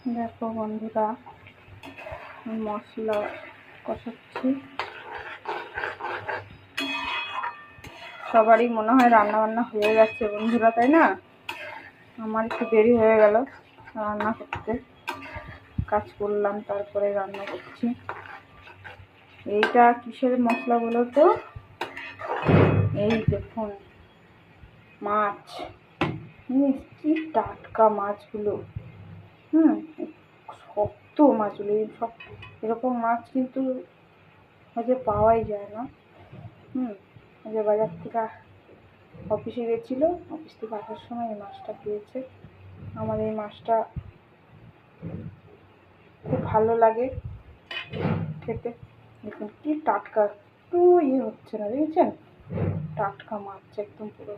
দেখো বন্ধুরা, মশলা কষাচ্ছি। সবারই মনে হয় রান্না বান্না হয়ে গেছে বন্ধুরা, তাই না? আমার একটু দেরি হয়ে গেল রান্না করতে। কাজ করলাম, তারপরে রান্না করছি। এইটা কিসের মশলা বলো তো? এই দেখুন, মাছ। কি টাটকা মাছগুলো! শক্ত মাছগুলো, সব এরকম মাছ কিন্তু পাওয়াই যায় না। বাজার থেকে অফিসে গেছিল, অফিস থেকে আসার সময় এই মাছটা পেয়েছে। আমার এই মাছটা খুব ভালো লাগে খেতে। দেখুন কি টাটকা, একটু হচ্ছে না, দেখেছেন? টাটকা মাছ একদম পুরো।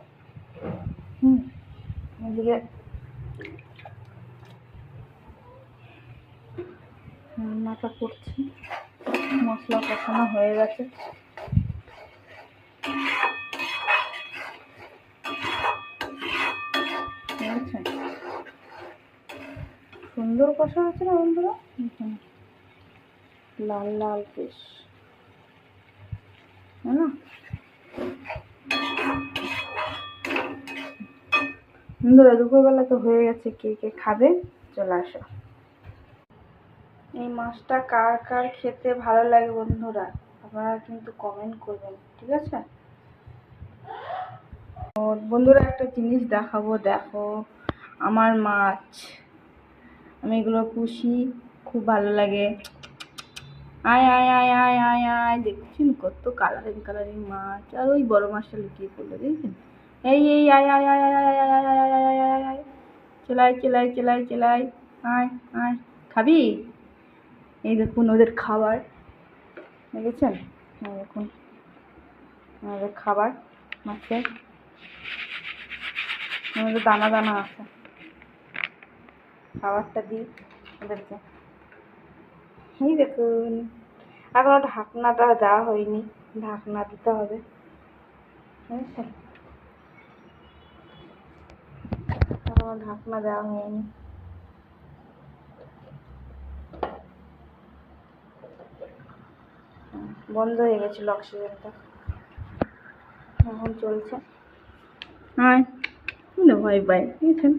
এদিকে রান্নাটা করছি, মশলা কষানো হয়ে গেছে। সুন্দর কষা হচ্ছে না বন্ধুরা? লাল লাল বেশ, তাই না বন্ধুরা? দুপুরবেলা তো হয়ে গেছে, কে কে খাবে চলে আসো। এই মাছটা কার কার খেতে ভালো লাগে বন্ধুরা, আপনারা কিন্তু কমেন্ট করবেন, ঠিক আছে? বন্ধুরা, একটা জিনিস দেখাবো, দেখো আমার মাছ। আমি এগুলো পুষি, খুব ভালো লাগে। আয় আয় আয় আয় আয় আয়, দেখছেন কত কালারিং কালারিং মাছ। আর ওই বড় মাছটা লুকিয়ে পড়লো, দেখছেন? এই এই আয় আয় আয় আয় আয় আয় আয় আয় আয় আয় আয়, চলাই চলাই চলাই চলাই, আয় আয়, খাবি? এই দেখুন ওদের খাবার, দেখেছেন? দেখুন আমাদের খাবার, মাছের আমাদের দানা দানা আছে। খাবারটা দিই ওদেরকে। এই দেখুন, এখনো ঢাকনাটা দেওয়া হয়নি, ঢাকনা দিতে হবে, বুঝেছেন? এখনো ঢাকনা দেওয়া হয়নি। বন্ধ হয়ে গেছিল অক্সিজেনটা, এখন চলছে। হ্যাঁ, ভয় পাই, বুঝেছেন?